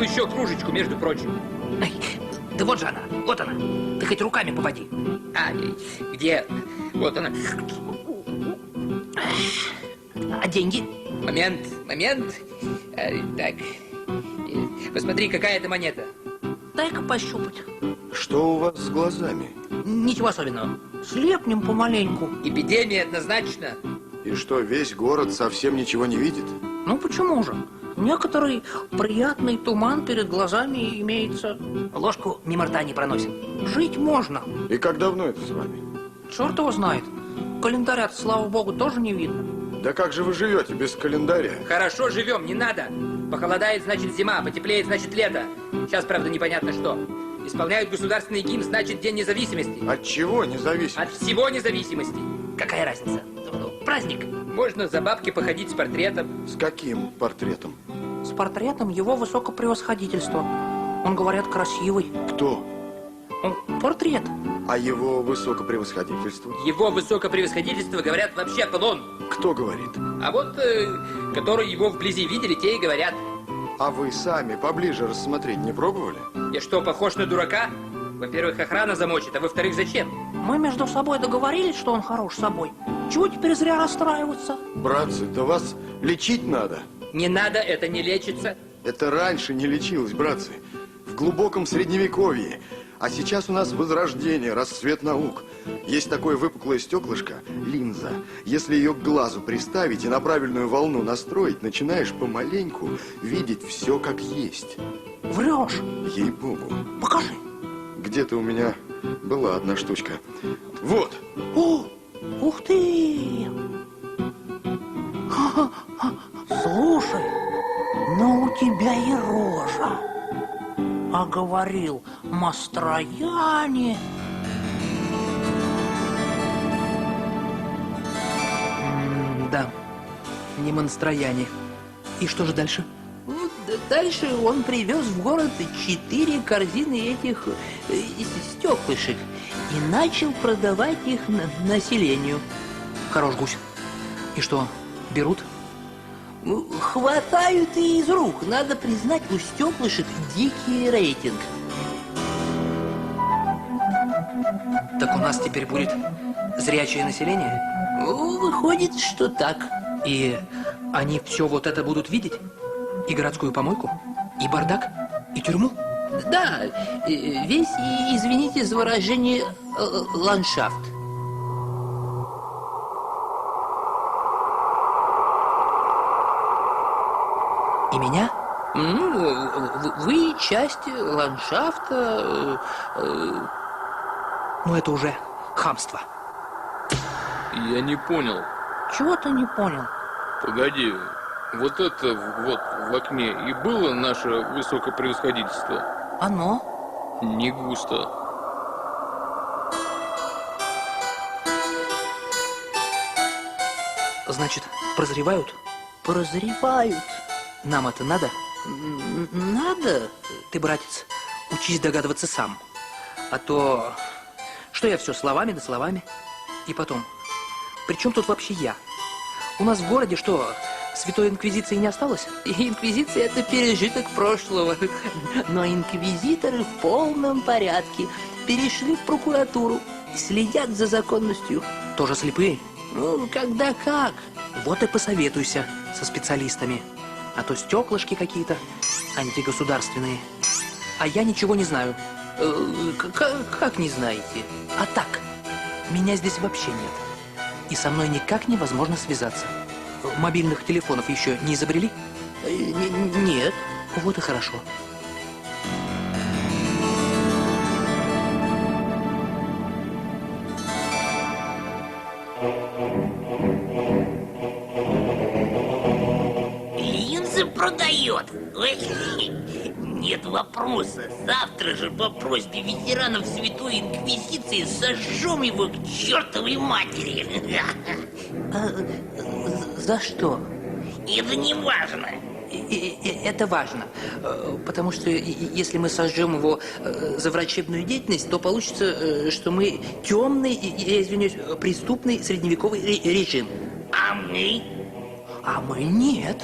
Купил еще кружечку, между прочим. Ай, да вот же она, вот она. Ты хоть руками попади. А, где? Вот она. А деньги? Момент. Так. Посмотри, какая это монета. Дай-ка пощупать. Что у вас с глазами? Ничего особенного. Слепнем помаленьку. Эпидемия однозначно. И что, весь город совсем ничего не видит? Ну почему же? Некоторый приятный туман перед глазами имеется. Ложку мимо рта не проносит. Жить можно. И как давно это с вами? Черт его знает. Календаря, слава богу, тоже не видно. Да как же вы живете без календаря? Хорошо живем, не надо. Похолодает, значит зима, потеплеет, значит лето. Сейчас, правда, непонятно что. Исполняют государственный гимн, значит День независимости. От чего независимость? От всего независимости. Какая разница? Праздник. Можно за бабки походить с портретом. С каким портретом? С портретом его высокопревосходительства. Он, говорят, красивый. Кто? Портрет. А его высокопревосходительство? Его высокопревосходительство, говорят, вообще Аполлон. Кто говорит? А вот, которые его вблизи видели, те и говорят. А вы сами поближе рассмотреть не пробовали? Я что, похож на дурака? Во-первых, охрана замочит, а во-вторых, зачем? Мы между собой договорились, что он хорош собой. Чего теперь зря расстраиваться? Братцы, да вас лечить надо. Не надо, это не лечится. Это раньше не лечилось, братцы. В глубоком средневековье. А сейчас у нас возрождение, расцвет наук. Есть такое выпуклое стеклышко, линза. Если ее к глазу приставить и на правильную волну настроить, начинаешь помаленьку видеть все как есть. Врешь. Ей-богу. Покажи. Где-то у меня была одна штучка. Вот. О, ух ты! Слушай, ну у тебя и рожа. А говорил, Мастрояне. Да, не Мастрояне. И что же дальше? Дальше он привез в город 4 корзины этих стеклышек и начал продавать их населению. Хорош гусь. И что, берут? Хватают и из рук. Надо признать, у стеклышек дикий рейтинг. Так у нас теперь будет зрячее население? Выходит, что так. И они все вот это будут видеть? И городскую помойку? И бардак? И тюрьму? Да, весь, извините за выражение, ландшафт. И меня? Вы часть ландшафта. Ну это уже хамство. Я не понял. Чего ты не понял? Погоди, вот это вот в окне и было наше высокопревосходительство? Оно? Не густо. Значит, прозревают? Прозревают. Нам это надо? Надо? Ты, братец, учись догадываться сам. А то, что я все словами да словами. И потом, при чем тут вообще я? У нас в городе что, Святой Инквизиции не осталось? Инквизиция – это пережиток прошлого. Но инквизиторы в полном порядке перешли в прокуратуру, следят за законностью. Тоже слепые? Ну, когда как. Вот и посоветуйся со специалистами. А то стеклышки какие-то антигосударственные. А я ничего не знаю. Как не знаете? А так, меня здесь вообще нет. И со мной никак невозможно связаться. Мобильных телефонов еще не изобрели? Нет. Вот и хорошо. Линзы продает? Ой, нет вопроса. Завтра же по просьбе ветеранов Святой Инквизиции сожжем его к чертовой матери. За что? Это не важно. Это важно, потому что если мы сожжем его за врачебную деятельность, то получится, что мы темный, я извиняюсь, преступный средневековый режим. А мы? А мы нет.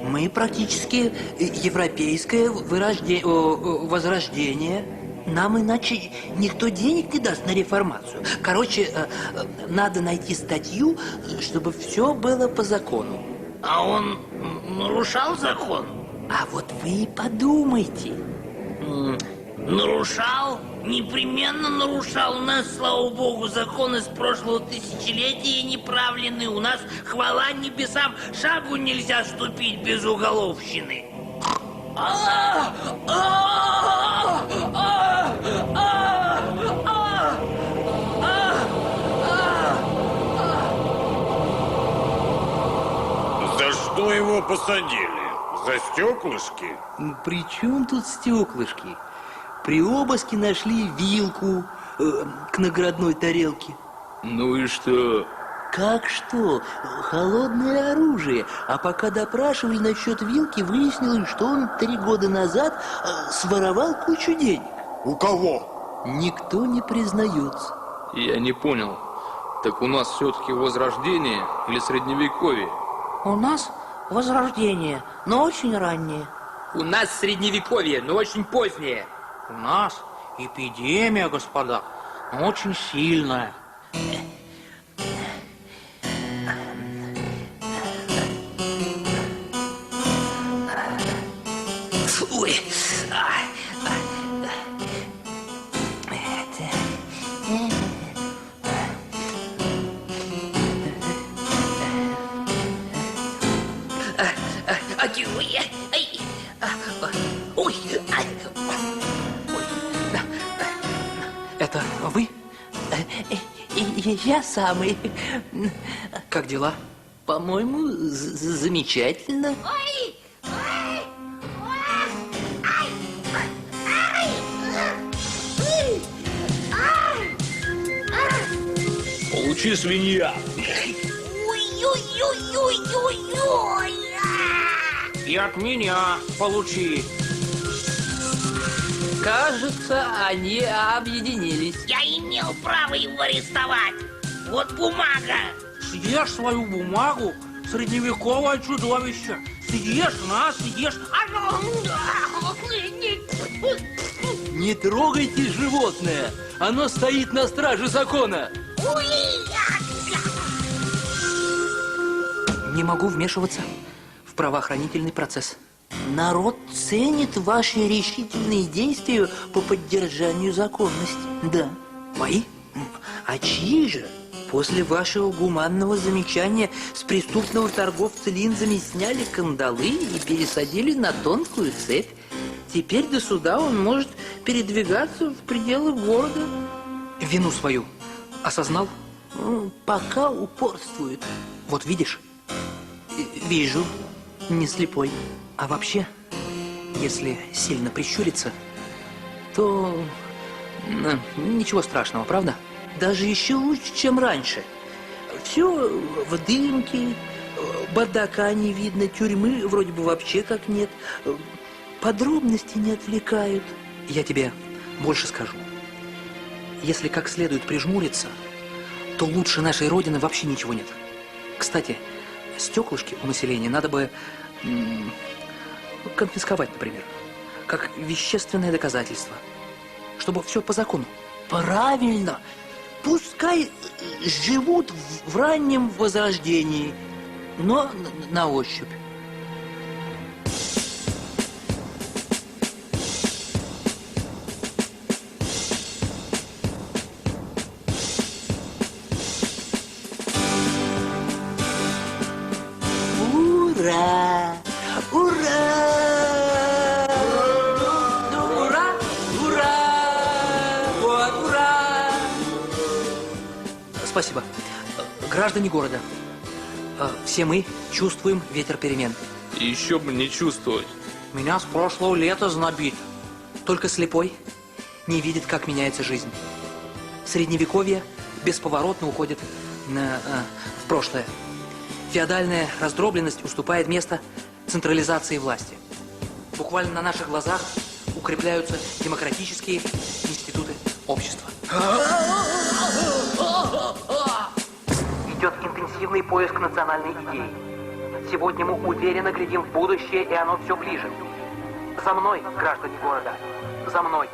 Мы практически европейское возрождение. Нам иначе никто денег не даст на реформацию. Короче, надо найти статью, чтобы все было по закону. А он нарушал закон? А вот вы и подумайте. Нарушал? Непременно нарушал. У нас, слава богу, законы с прошлого тысячелетия неправлены. У нас, хвала небесам, шагу нельзя ступить без уголовщины. За что его посадили? За стеклышки? При чем тут стеклышки? При обыске нашли вилку к наградной тарелке. Ну и что? Как что? Холодное оружие. А пока допрашивали насчет вилки, выяснилось, что он 3 года назад своровал кучу денег. У кого? Никто не признается. Я не понял. Так у нас все-таки возрождение или средневековье? У нас возрождение, но очень раннее. У нас средневековье, но очень позднее. У нас эпидемия, господа, но очень сильная. Ой. Ой, Это вы? Я самый. Как дела? По-моему, замечательно. ой, ой, Получи, свинья. ой-ой-ой-ой-ой-ой. И от меня получи. Кажется, они объединились. Я имел право его арестовать. Вот бумага. Съешь свою бумагу, средневековое чудовище. Съешь нас, съешь. Не трогайте животное. Оно стоит на страже закона. Не могу вмешиваться в правоохранительный процесс. Народ ценит ваши решительные действия по поддержанию законности. Да. Мои? А чьи же? После вашего гуманного замечания с преступного торговца линзами сняли кандалы и пересадили на тонкую цепь. Теперь до суда он может передвигаться в пределы города. Вину свою осознал? Пока упорствует. Вот видишь? Вижу, не слепой. А вообще, если сильно прищуриться, То ничего страшного, правда? даже еще лучше, чем раньше. Все в дымке, бардака не видно, тюрьмы вроде бы вообще как нет. Подробности не отвлекают. Я тебе больше скажу. Если как следует прижмуриться, то лучше нашей Родины вообще ничего нет. Кстати, стеклышки у населения надо бы конфисковать, например, как вещественное доказательство, чтобы все по закону. Правильно. Пускай живут в раннем возрождении, но на ощупь. Ура! Ура! Ура! Ура! Вот ура! Спасибо. Граждане города, все мы чувствуем ветер перемен. И еще бы не чувствовать. Меня с прошлого лета знобит. Только слепой не видит, как меняется жизнь. Средневековье бесповоротно уходит в прошлое. Феодальная раздробленность уступает место централизации власти. Буквально на наших глазах укрепляются демократические институты общества. Идет интенсивный поиск национальной идеи. Сегодня мы уверенно глядим в будущее, и оно все ближе. За мной, граждане города, за мной.